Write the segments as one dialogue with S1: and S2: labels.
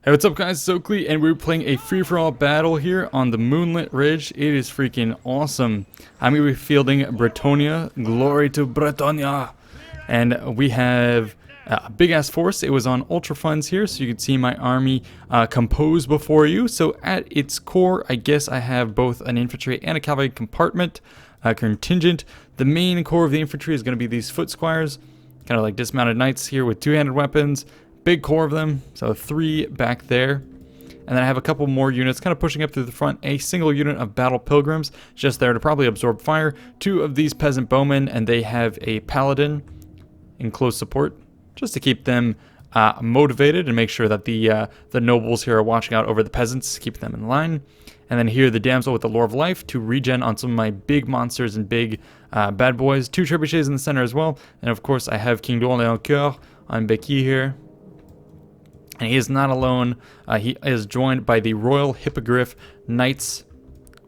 S1: Hey, what's up guys, it's Oakley, and we're playing a free-for-all battle here on the Moonlit Ridge. It is freaking awesome. I'm going to be fielding Bretonnia. Glory to Bretonnia. And we have a big-ass force. It was on Ultra Funds here, so you can see my army composed before you. So at its core, I guess I have both an infantry and a cavalry compartment, contingent. The main core of the infantry is going to be these foot squires, kind of like dismounted knights here with two-handed weapons. Big core of them, so 3 back there. And then I have a couple more units kind of pushing up through the front. A single unit of battle pilgrims just there to probably absorb fire. 2 of these peasant bowmen, and they have a paladin in close support just to keep them motivated and make sure that the nobles here are watching out over the peasants, keep them in line. And then here the damsel with the lore of life to regen on some of my big monsters and big bad boys. 2 trebuchets in the center as well. And of course I have King Leoncoeur on Becky here. And he is not alone. He is joined by the Royal Hippogriff Knights,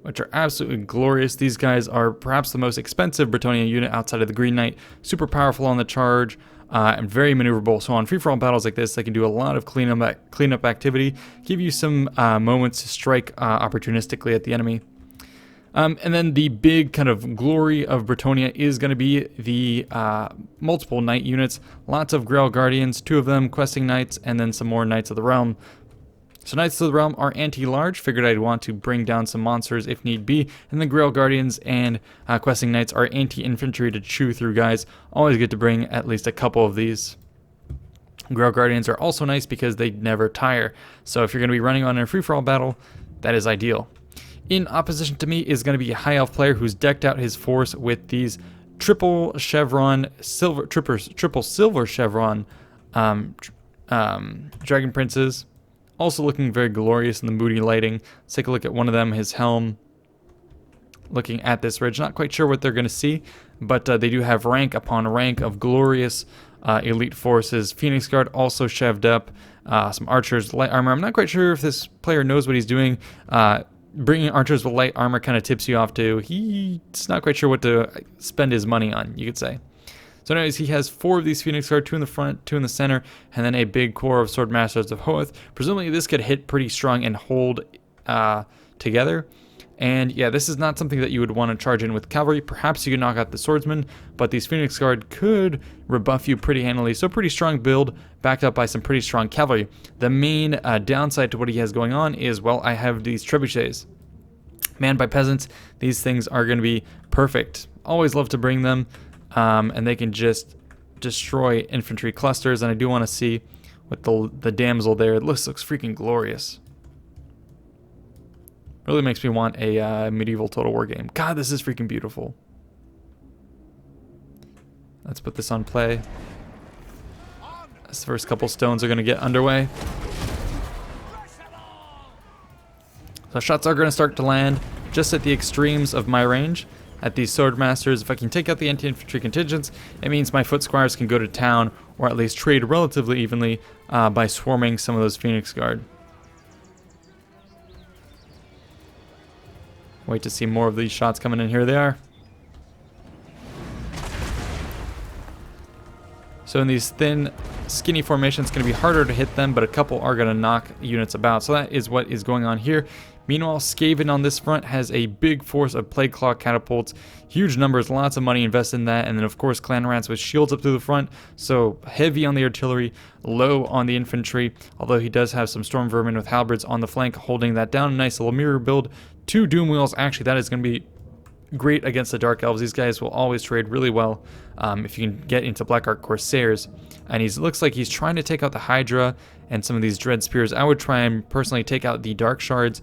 S1: which are absolutely glorious. These guys are perhaps the most expensive Bretonnia unit outside of the Green Knight. Super powerful on the charge and very maneuverable. So on free-for-all battles like this, they can do a lot of cleanup activity, give you some moments to strike opportunistically at the enemy. And then the big kind of glory of Bretonnia is going to be the multiple knight units. Lots of Grail Guardians, 2 of them, questing knights, and then some more Knights of the Realm. So Knights of the Realm are anti-large. Figured I'd want to bring down some monsters if need be. And the Grail Guardians and questing knights are anti-infantry to chew through, guys. Always good to bring at least a couple of these. Grail Guardians are also nice because they never tire. So if you're going to be running on a free-for-all battle, that is ideal. In opposition to me is going to be a high elf player who's decked out his force with these triple silver chevron dragon princes, also looking very glorious in the moody lighting. Let's take a look at one of them, his helm, looking at this ridge. Not quite sure what they're going to see, but they do have rank upon rank of glorious elite forces. Phoenix Guard also cheved up, some archers, light armor. I'm not quite sure if this player knows what he's doing. Bringing archers with light armor kind of tips you off to he's not quite sure what to spend his money on, you could say. So anyways, he has 4 of these Phoenix Guard, 2 in the front, 2 in the center, and then a big core of Sword Masters of Hoeth. Presumably this could hit pretty strong and hold together. And yeah, this is not something that you would want to charge in with cavalry. Perhaps you could knock out the swordsman, but these Phoenix Guard could rebuff you pretty handily. So pretty strong build, backed up by some pretty strong cavalry. The main downside to what he has going on is, well, I have these trebuchets. Manned by peasants, these things are going to be perfect. Always love to bring them, and they can just destroy infantry clusters. And I do want to see with the damsel there. It looks freaking glorious. Really makes me want a medieval Total War game. God, this is freaking beautiful. Let's put this on play. This first couple stones are going to get underway. So shots are going to start to land just at the extremes of my range. At these sword masters, if I can take out the anti-infantry contingents, it means my foot squires can go to town, or at least trade relatively evenly by swarming some of those Phoenix Guard. Wait to see more of these shots coming in. Here they are. So in these thin, skinny formations, it's going to be harder to hit them, but a couple are going to knock units about. So that is what is going on here. Meanwhile, Skaven on this front has a big force of Plague Claw catapults, huge numbers, lots of money invested in that, and then of course Clan Rats with shields up through the front, so heavy on the artillery, low on the infantry, although he does have some Storm Vermin with halberds on the flank holding that down. A nice little mirror build. 2 Doom Wheels, actually that is going to be great against the Dark Elves. These guys will always trade really well if you can get into Black Ark Corsairs. And he looks like he's trying to take out the Hydra and some of these Dread Spears. I would try and personally take out the Dark Shards,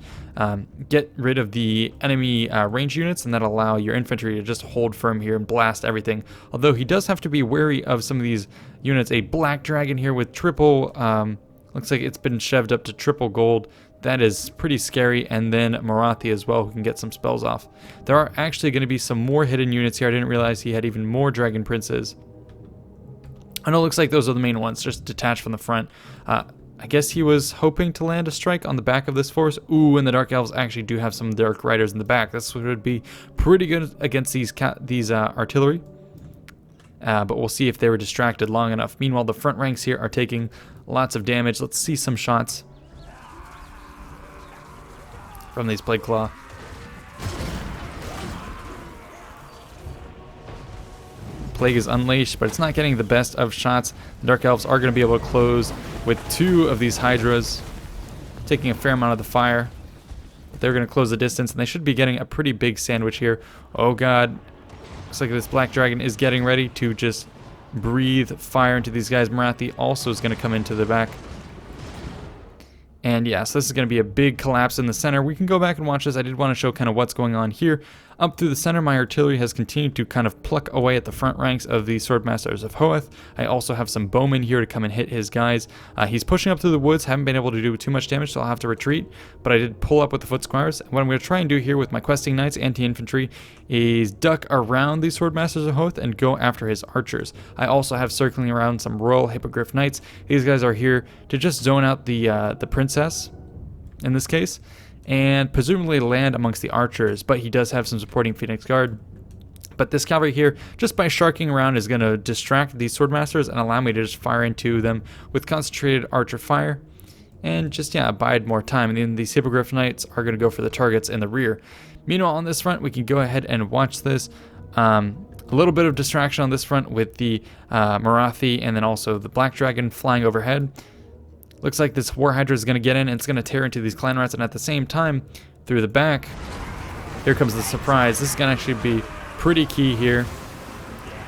S1: get rid of the enemy range units, and that'll allow your infantry to just hold firm here and blast everything. Although he does have to be wary of some of these units. A Black Dragon here with triple, looks like it's been shoved up to triple gold. That is pretty scary, and then Marathi as well, who can get some spells off. There are actually going to be some more hidden units here. I didn't realize he had even more Dragon Princes. I know it looks like those are the main ones, just detached from the front. I guess he was hoping to land a strike on the back of this force. Ooh, and the Dark Elves actually do have some Dark Riders in the back. This would be pretty good against these artillery. But we'll see if they were distracted long enough. Meanwhile, the front ranks here are taking lots of damage. Let's see some shots. from these Plague Claw. Plague is unleashed, but it's not getting the best of shots. The Dark Elves are going to be able to close with 2 of these Hydras, taking a fair amount of the fire. But they're going to close the distance, and they should be getting a pretty big sandwich here. Oh god. Looks like this Black Dragon is getting ready to just breathe fire into these guys. Marathi also is going to come into the back. And yeah, so this is going to be a big collapse in the center. We can go back and watch this. I did want to show kind of what's going on here. Up through the center, my artillery has continued to kind of pluck away at the front ranks of the Swordmasters of Hoeth. I also have some bowmen here to come and hit his guys. He's pushing up through the woods. Haven't been able to do too much damage, so I'll have to retreat. But I did pull up with the Foot Squires. What I'm going to try and do here with my questing knights, anti-infantry, is duck around the Swordmasters of Hoeth and go after his archers. I also have circling around some Royal Hippogriff Knights. These guys are here to just zone out the princess, in this case, and presumably land amongst the archers, but he does have some supporting Phoenix Guard. But this cavalry here, just by sharking around, is going to distract these Swordmasters and allow me to just fire into them with concentrated archer fire, and just, yeah, bide more time. And then these Hippogriff Knights are going to go for the targets in the rear. Meanwhile, on this front, we can go ahead and watch this. A little bit of distraction on this front with the Marathi and then also the Black Dragon flying overhead. Looks like this War Hydra is going to get in and it's going to tear into these clan rats, and at the same time, through the back, here comes the surprise. This is going to actually be pretty key here.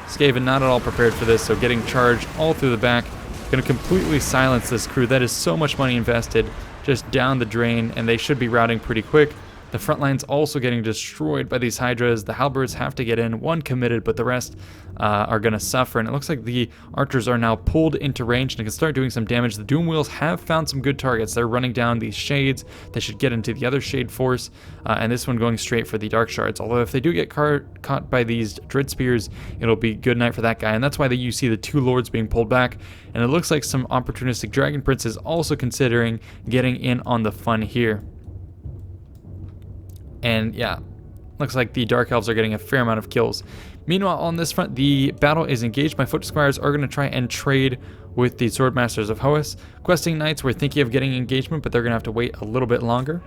S1: Skaven not at all prepared for this, so getting charged all through the back, going to completely silence this crew. That is so much money invested just down the drain, and they should be routing pretty quick. The front line's also getting destroyed by these Hydras. The Halberds have to get in, one committed, but the rest are going to suffer. And it looks like the archers are now pulled into range and can start doing some damage. The Doom Wheels have found some good targets. They're running down these shades. They should get into the other shade force, and this one going straight for the Dark Shards. Although if they do get caught by these Dread Spears, it'll be good night for that guy. And that's why you see the 2 lords being pulled back. And it looks like some opportunistic Dragon Prince is also considering getting in on the fun here. And yeah, looks like the Dark Elves are getting a fair amount of kills. Meanwhile, on this front, the battle is engaged. My Foot Squires are going to try and trade with the Swordmasters of Hoeth. Questing Knights were thinking of getting engagement, but they're going to have to wait a little bit longer.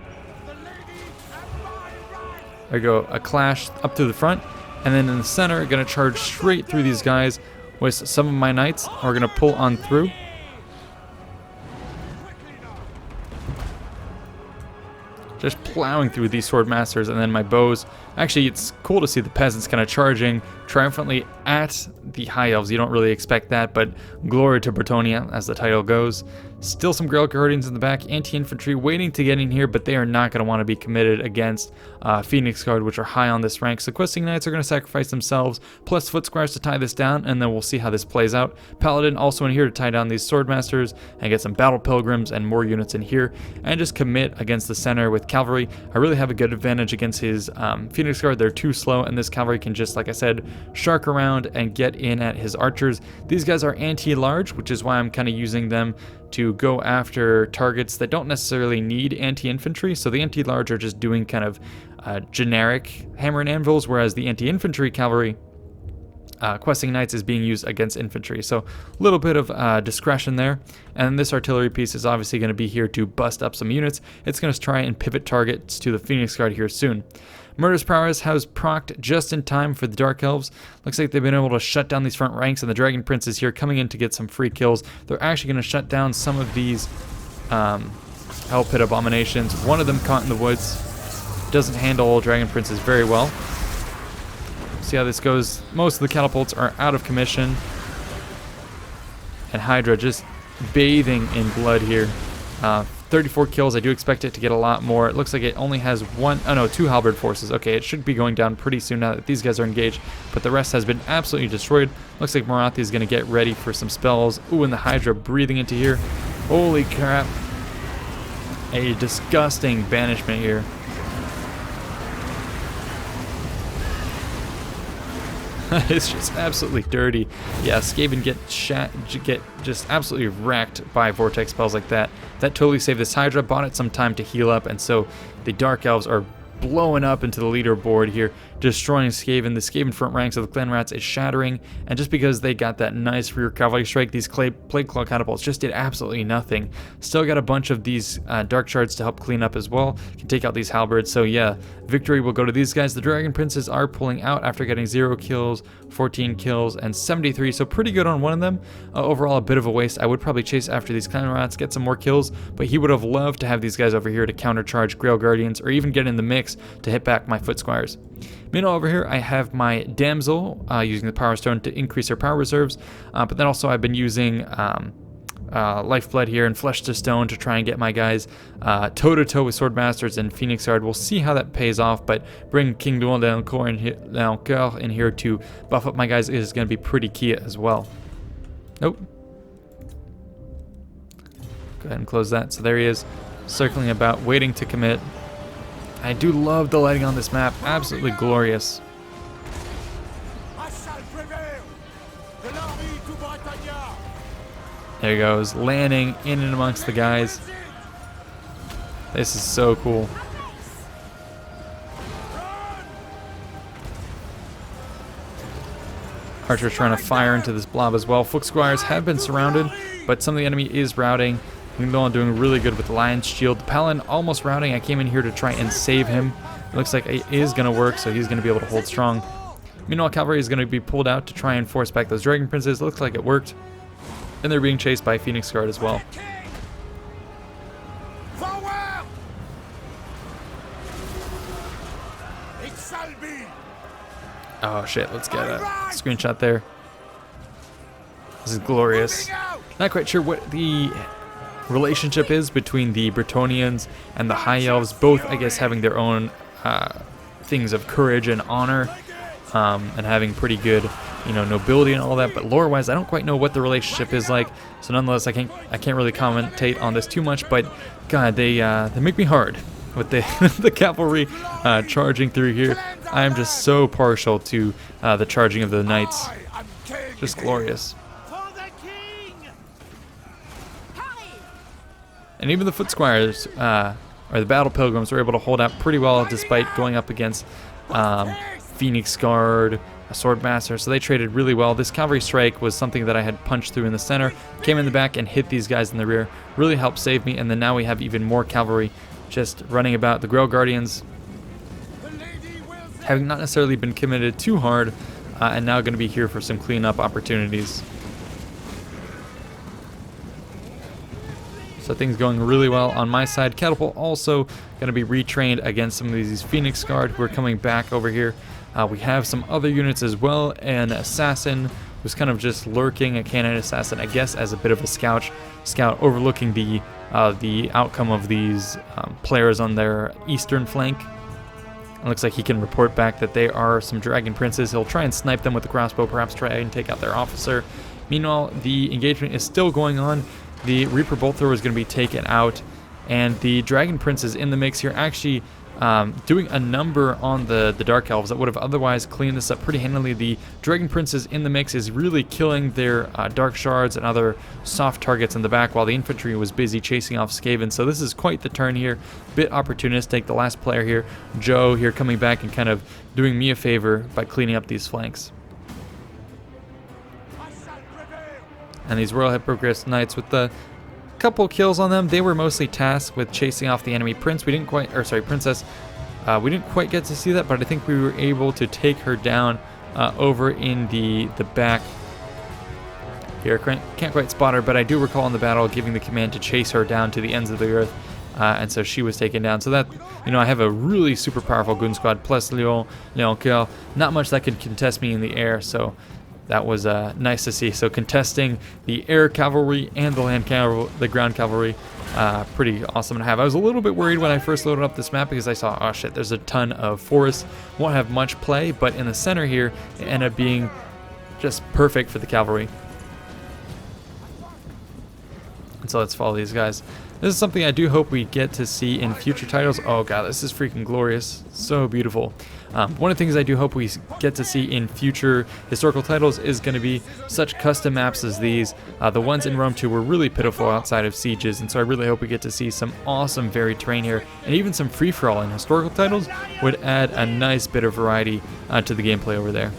S1: There we go, a clash up to the front. And then in the center, going to charge straight through these guys with some of my Knights. We're going to pull on through. Just plowing through these Swordmasters, and then my bows. Actually, it's cool to see the peasants kind of charging triumphantly at the High Elves. You don't really expect that, but glory to Bretonnia, as the title goes. Still some Grail Guardians in the back, anti-infantry waiting to get in here, but they are not going to want to be committed against Phoenix Guard, which are high on this rank. So Questing Knights are going to sacrifice themselves, plus Foot Squires to tie this down, and then we'll see how this plays out. Paladin also in here to tie down these Swordmasters and get some Battle Pilgrims and more units in here, and just commit against the center with Cavalry. I really have a good advantage against his Phoenix Guard. They're too slow, and this Cavalry can just, like I said, shark around and get in at his archers. These guys are anti-large, which is why I'm kind of using them to go after targets that don't necessarily need anti-infantry. So the anti-large are just doing kind of generic hammer and anvils, whereas the anti-infantry cavalry, Questing Knights, is being used against infantry. So a little bit of discretion there. And this artillery piece is obviously going to be here to bust up some units. It's going to try and pivot targets to the Phoenix Guard here soon. Murderous Prowess has procced just in time for the Dark Elves. Looks like they've been able to shut down these front ranks, and the Dragon Prince is here coming in to get some free kills. They're actually going to shut down some of these Hell Pit Abominations. One of them caught in the woods. Doesn't handle Dragon Princes very well. See how this goes. Most of the catapults are out of commission. And Hydra just bathing in blood here. 34 kills. I do expect it to get a lot more. It looks like it only has two halberd forces. Okay, it should be going down pretty soon now that these guys are engaged, but the rest has been absolutely destroyed. Looks like Marathi is going to get ready for some spells. Ooh, and the Hydra breathing into here. Holy crap. A disgusting banishment here. It's just absolutely dirty. Yeah, Skaven get just absolutely wrecked by vortex spells like that. That totally saved this Hydra, bought it some time to heal up, and so the Dark Elves are blowing up into the leaderboard here. destroying Skaven. The Skaven front ranks of the clan rats is shattering, and just because they got that nice rear cavalry strike, these plague claw catapults just did absolutely nothing. Still got a bunch of these dark shards to help clean up as well. Can take out these halberds. So yeah, victory will go to these guys. The dragon princes are pulling out after getting 0 kills, 14 kills, and 73. So pretty good on one of them. Overall, a bit of a waste. I would probably chase after these clan rats, get some more kills, but he would have loved to have these guys over here to countercharge Grail Guardians, or even get in the mix to hit back my Foot Squires. Meanwhile, over here I have my Damsel using the Power Stone to increase her power reserves, but then also I've been using Lifeblood here and Flesh to Stone to try and get my guys toe-to-toe with Swordmasters and Phoenix Guard. We'll see how that pays off, but bring King Duel d'Elcoeur in here to buff up my guys is going to be pretty key as well. Nope. Go ahead and close that. So there he is, circling about, waiting to commit. I do love the lighting on this map. Absolutely glorious. There he goes, landing in and amongst the guys. This is so cool. Archer's trying to fire into this blob as well. Foot Squires have been surrounded, but some of the enemy is routing. Lindon doing really good with the Lion's Shield. The Paladin almost routing. I came in here to try and save him. It looks like it is going to work, so he's going to be able to hold strong. Meanwhile, Cavalry is going to be pulled out to try and force back those Dragon Princes. Looks like it worked. And they're being chased by Phoenix Guard as well. Oh shit, let's get a screenshot there. This is glorious. Not quite sure what the relationship is between the Bretonnians and the High Elves, both I guess having their own things of courage and honor, and having pretty good, you know, nobility and all that, but lore-wise I don't quite know what the relationship is like, so nonetheless I can't really commentate on this too much, but god, they make me hard with the cavalry charging through here. I am just so partial to the charging of the knights. Just glorious. And even the Foot Squires, or the Battle Pilgrims, were able to hold out pretty well despite going up against Phoenix Guard, a Swordmaster, so they traded really well. This Cavalry Strike was something that I had punched through in the center, came in the back and hit these guys in the rear, really helped save me, and then now we have even more cavalry just running about. The Grail Guardians having not necessarily been committed too hard, and now going to be here for some cleanup opportunities. So things going really well on my side. Catapult also going to be retrained against some of these Phoenix Guard who are coming back over here. We have some other units as well. An Assassin who's kind of just lurking, a Canine Assassin, I guess, as a bit of a scout overlooking the outcome of these players on their eastern flank. It looks like he can report back that they are some Dragon Princes. He'll try and snipe them with the crossbow, perhaps try and take out their officer. Meanwhile, the engagement is still going on. The Reaper Bolt Thrower is going to be taken out, and the Dragon Prince is in the mix here, actually doing a number on the Dark Elves that would have otherwise cleaned this up pretty handily. The Dragon Prince is in the mix, is really killing their Dark Shards and other soft targets in the back, while the infantry was busy chasing off Skaven. So this is quite the turn here, bit opportunistic. The last player here, Joe, here coming back and kind of doing me a favor by cleaning up these flanks. And these Royal Hippogriff Knights with the couple kills on them, they were mostly tasked with chasing off the enemy princess. We didn't quite get to see that, but I think we were able to take her down over in the back here. Can't quite spot her, but I do recall in the battle giving the command to chase her down to the ends of the earth, and so she was taken down. So that, you know, I have a really super powerful goon squad plus Leon Kill. Not much that could contest me in the air, so that was nice to see. So contesting the air cavalry and the land cavalry, the ground cavalry, pretty awesome to have. I was a little bit worried when I first loaded up this map because I saw, oh shit, there's a ton of forest. Won't have much play, but in the center here, it ended up being just perfect for the cavalry. And so let's follow these guys. This is something I do hope we get to see in future titles. Oh god, this is freaking glorious. So beautiful. One of the things I do hope we get to see in future historical titles is going to be such custom maps as these. The ones in Rome 2 were really pitiful outside of sieges, and so I really hope we get to see some awesome varied terrain here, and even some free-for-all in historical titles would add a nice bit of variety to the gameplay over there.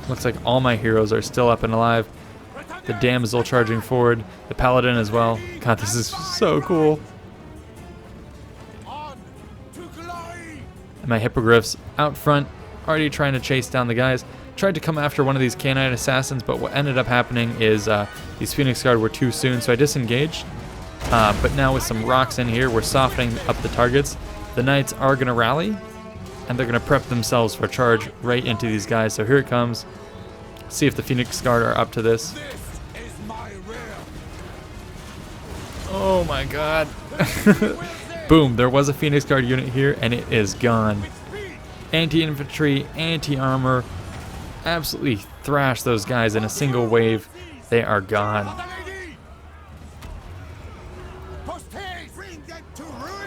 S1: Looks like all my heroes are still up and alive. The damsel charging forward, the paladin as well. God, this is so cool. And my hippogriffs out front, already trying to chase down the guys. Tried to come after one of these canine assassins, but what ended up happening is these Phoenix Guard were too soon, so I disengaged. But now with some rocks in here, we're softening up the targets. The knights are going to rally, and they're going to prep themselves for a charge right into these guys. So here it comes. See if the Phoenix Guard are up to this. Oh my god. Boom, there was a Phoenix Guard unit here, and it is gone. Anti-infantry, anti-armor. Absolutely thrash those guys in a single wave. They are gone.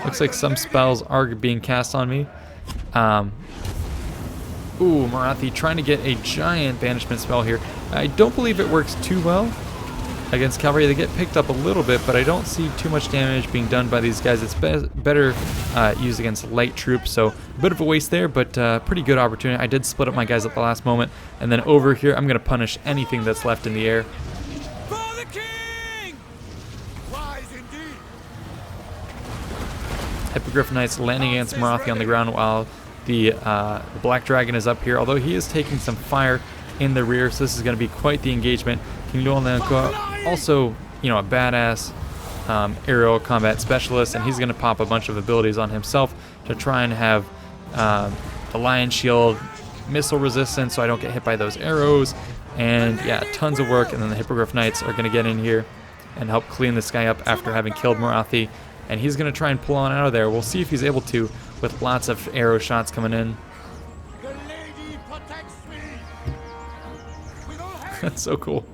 S1: Looks like some spells are being cast on me. Ooh, Marathi trying to get a giant banishment spell here. I don't believe it works too well against Cavalry. They get picked up a little bit, but I don't see too much damage being done by these guys. It's better used against light troops, so a bit of a waste there, but pretty good opportunity. I did split up my guys at the last moment, and then over here, I'm going to punish anything that's left in the air.
S2: For the king! Wise indeed.
S1: Hippogriff Knights landing against Marathi on the ground while the Black Dragon is up here, although he is taking some fire in the rear, so this is going to be quite the engagement. King Luolanko, also, you know, a badass aerial combat specialist, and he's going to pop a bunch of abilities on himself to try and have the Lion Shield, missile resistance so I don't get hit by those arrows, and yeah, tons of work. And then the Hippogriff Knights are going to get in here and help clean this guy up after having killed Marathi, and he's going to try and pull on out of there. We'll see if he's able to, with lots of arrow shots coming in.
S2: The lady protects me.
S1: That's so cool.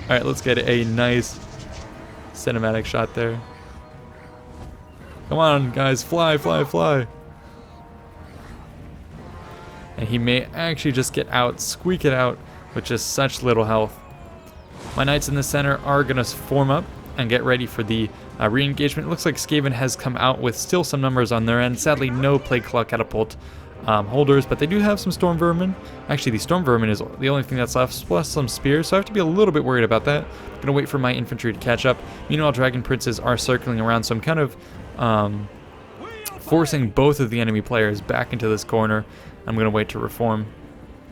S1: Alright, let's get a nice cinematic shot there. Come on, guys, fly, fly, fly. And he may actually just get out, squeak it out with just such little health. My knights in the center are going to form up and get ready for the re-engagement. It looks like Skaven has come out with still some numbers on their end. Sadly, no Plague Claw Catapult holders, but they do have some Storm Vermin. Actually, the Storm Vermin is the only thing that's left, plus some Spears, so I have to be a little bit worried about that. I'm going to wait for my infantry to catch up. Meanwhile, Dragon Princes are circling around, so I'm kind of forcing both of the enemy players back into this corner. I'm going to wait to reform.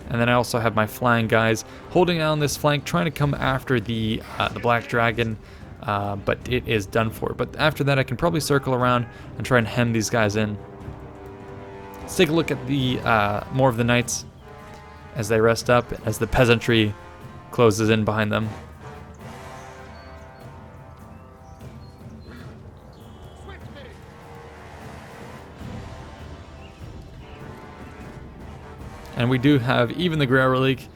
S1: And then I also have my flying guys holding down this flank, trying to come after the Black Dragon, but it is done for. But after that, I can probably circle around and try and hem these guys in. Let's take a look at the more of the knights as they rest up, as the peasantry closes in behind them. And we do have even the Grail Relic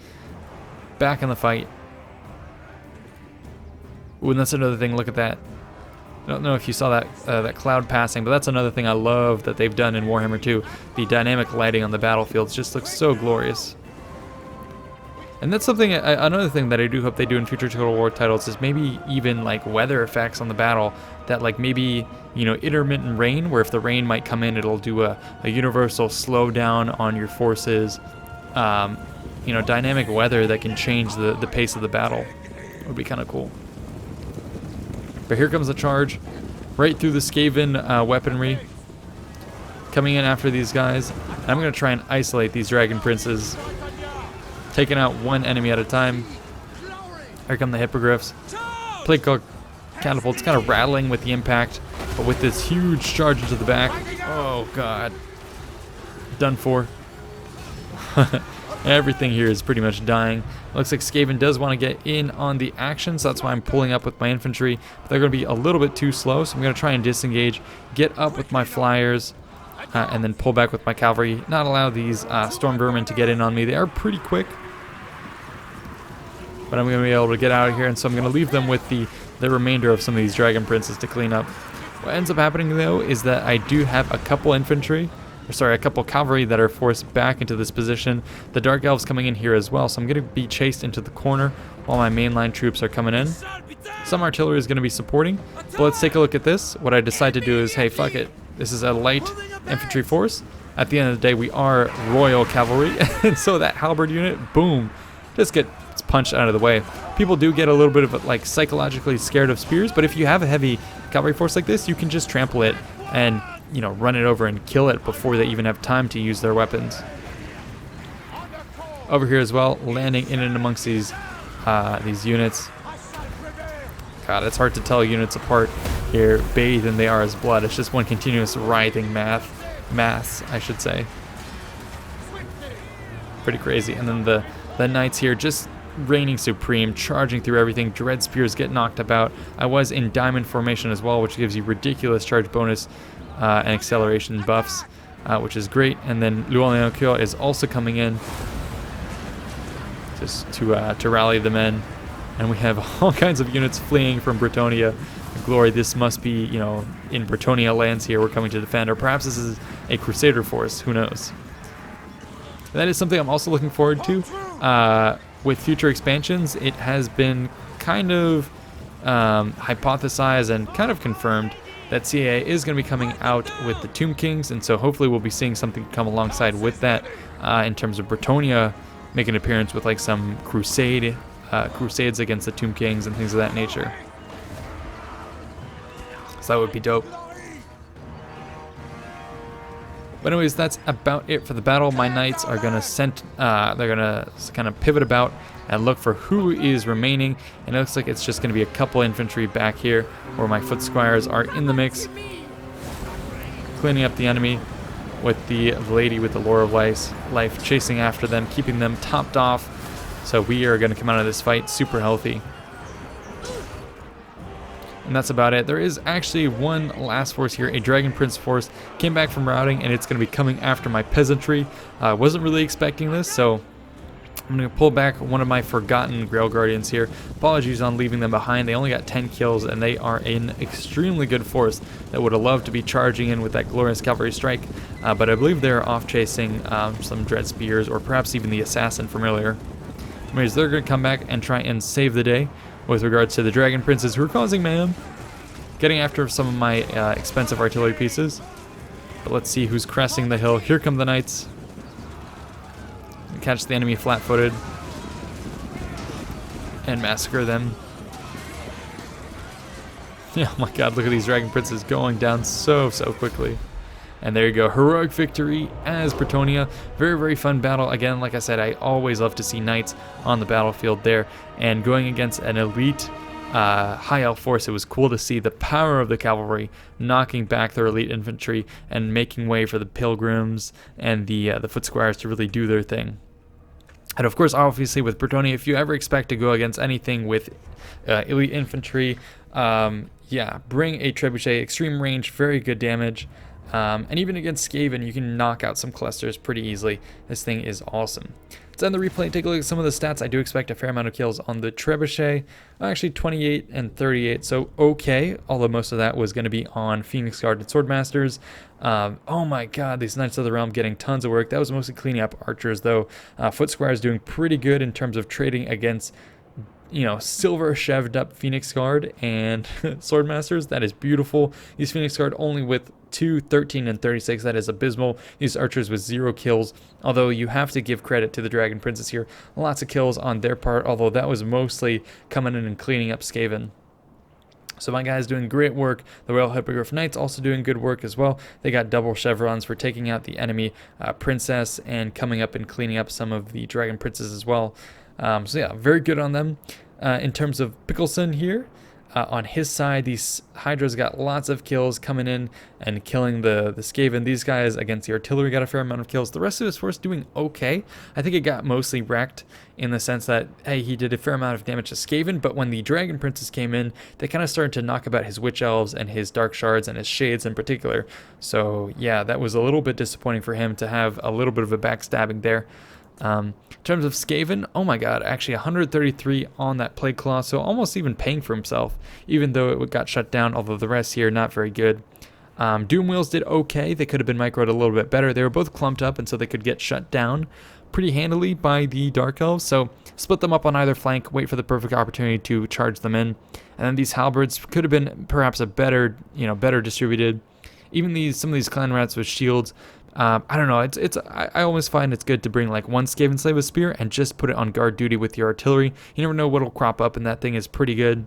S1: back in the fight. Ooh, and that's another thing. Look at that. I don't know if you saw that cloud passing, but that's another thing I love that they've done in Warhammer 2. The dynamic lighting on the battlefields just looks so glorious. And that's something, another thing that I do hope they do in future Total War titles is maybe even like weather effects on the battle, that like maybe, you know, intermittent rain, where if the rain might come in, it'll do a universal slowdown on your forces. You know, dynamic weather that can change the pace of the battle. It would be kind of cool. But here comes the charge, right through the Skaven weaponry, coming in after these guys. And I'm going to try and isolate these Dragon Princes, taking out one enemy at a time. Here come the Hippogriffs. Plague Claw Catapult's kind of rattling with the impact, but with this huge charge into the back, oh god, done for. Everything here is pretty much dying. Looks like Skaven does want to get in on the action, so that's why I'm pulling up with my infantry. But they're going to be a little bit too slow, so I'm going to try and disengage, get up with my flyers, and then pull back with my cavalry. Not allow these Storm Vermin to get in on me. They are pretty quick. but I'm going to be able to get out of here, and so I'm going to leave them with the remainder of some of these Dragon Princes to clean up. What ends up happening, though, is that I do have a couple infantry, or sorry, a couple cavalry that are forced back into this position. The Dark Elves coming in here as well, so I'm going to be chased into the corner while my mainline troops are coming in. Some artillery is going to be supporting, but let's take a look at this. What I decide to do is, hey, fuck it. This is a light infantry force. At the end of the day, we are Royal Cavalry, and so that halberd unit, boom, just gets punched out of the way. People do get a little bit of like psychologically scared of spears, but if you have a heavy cavalry force like this, you can just trample it and, you know, run it over and kill it before they even have time to use their weapons. Over here as well, landing in and amongst these units. God, it's hard to tell units apart here, bathed in they are as blood. It's just one continuous writhing mass, I should say. Pretty crazy. And then the knights here just reigning supreme, charging through everything. Dread spears get knocked about. I was in diamond formation as well, which gives you ridiculous charge bonus and acceleration buffs, which is great. And then Luoleonkyou is also coming in just to rally the men. And we have all kinds of units fleeing from Bretonnia. Glory, this must be, you know, in Bretonnia lands here we're coming to defend, or perhaps this is a Crusader force, who knows. That is something I'm also looking forward to. With future expansions, it has been kind of hypothesized and kind of confirmed that CAA is going to be coming out with the Tomb Kings, and so hopefully we'll be seeing something come alongside with that in terms of Bretonnia making an appearance with like some crusades against the Tomb Kings and things of that nature. So that would be dope. But anyways, that's about it for the battle. My knights are gonna they're gonna kind of pivot about and look for who is remaining. And it looks like it's just gonna be a couple infantry back here where my foot squires are in the mix, cleaning up the enemy with the lady with the lore of life chasing after them, keeping them topped off. So we are gonna come out of this fight super healthy. And that's about it. There is actually one last force here, a Dragon Prince force. Came back from routing, and it's going to be coming after my peasantry. I wasn't really expecting this, so I'm going to pull back one of my forgotten Grail Guardians here. Apologies on leaving them behind. They only got 10 kills, and they are an extremely good force that would have loved to be charging in with that glorious cavalry strike. But I believe they're off chasing some Dread Spears, or perhaps even the Assassin from earlier. Anyways, they're going to come back and try and save the day with regards to the Dragon Princes who are causing mayhem, getting after some of my expensive artillery pieces. But let's see who's cresting the hill. Here come the knights. Catch the enemy flat-footed and massacre them. Yeah, oh my god, look at these Dragon Princes going down so quickly. And there you go, heroic victory as Bretonnia. Very, very fun battle. Again, like I said, I always love to see knights on the battlefield there. And going against an elite high elf force, it was cool to see the power of the cavalry knocking back their elite infantry and making way for the pilgrims and the foot squires to really do their thing. And of course, obviously with Bretonnia, if you ever expect to go against anything with elite infantry, yeah, bring a trebuchet, extreme range, very good damage. And even against Skaven, you can knock out some clusters pretty easily. This thing is awesome. Let's end the replay and take a look at some of the stats. I do expect a fair amount of kills on the trebuchet. Actually, 28 and 38, so okay. Although most of that was going to be on Phoenix Guard and Swordmasters. Oh my god, these Knights of the Realm getting tons of work. That was mostly cleaning up archers, though. Foot Squires doing pretty good in terms of trading against, you know, silver cheved up Phoenix Guard and Swordmasters. That is beautiful. These Phoenix Guard only with 2, 13, and 36. That is abysmal. These archers with 0 kills. Although you have to give credit to the Dragon Princes here. Lots of kills on their part, although that was mostly coming in and cleaning up Skaven. So my guys doing great work. The Royal Hippogriff Knights also doing good work as well. They got double chevrons for taking out the enemy princess and coming up and cleaning up some of the Dragon Princes as well. So yeah, very good on them. In terms of Pickleson here, on his side, these Hydras got lots of kills coming in and killing the Skaven. These guys against the artillery got a fair amount of kills. The rest of his force doing okay. I think it got mostly wrecked in the sense that, hey, he did a fair amount of damage to Skaven, but when the Dragon Princes came in, they kind of started to knock about his Witch Elves and his Dark Shards and his Shades in particular. So yeah, that was a little bit disappointing for him to have a little bit of a backstabbing there. In terms of Skaven, oh my god, actually 133 on that Plague Claw, so almost even paying for himself, even though it got shut down, although the rest here, not very good. Doom Wheels did okay. They could have been microed a little bit better. They were both clumped up, and so they could get shut down pretty handily by the Dark Elves. So split them up on either flank, wait for the perfect opportunity to charge them in. And then these halberds could have been perhaps a better, better distributed. Even some of these clan rats with shields. I don't know. I always find it's good to bring like one Skaven slave with spear and just put it on guard duty with your artillery. You never know what'll crop up, and that thing is pretty good.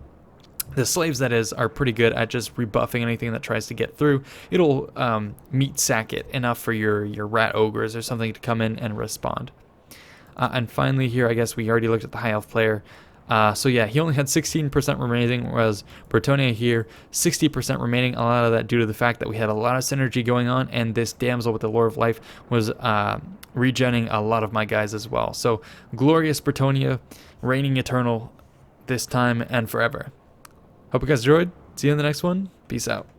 S1: The slaves, that is, are pretty good at just rebuffing anything that tries to get through. It'll meat sack it enough for your rat ogres or something to come in and respond. And finally here, I guess we already looked at the high elf player. So yeah, he only had 16% remaining, whereas Bretonnia here, 60% remaining. A lot of that due to the fact that we had a lot of synergy going on, and this damsel with the lore of life was regenning a lot of my guys as well. So glorious Bretonnia, reigning eternal this time and forever. Hope you guys enjoyed. See you in the next one. Peace out.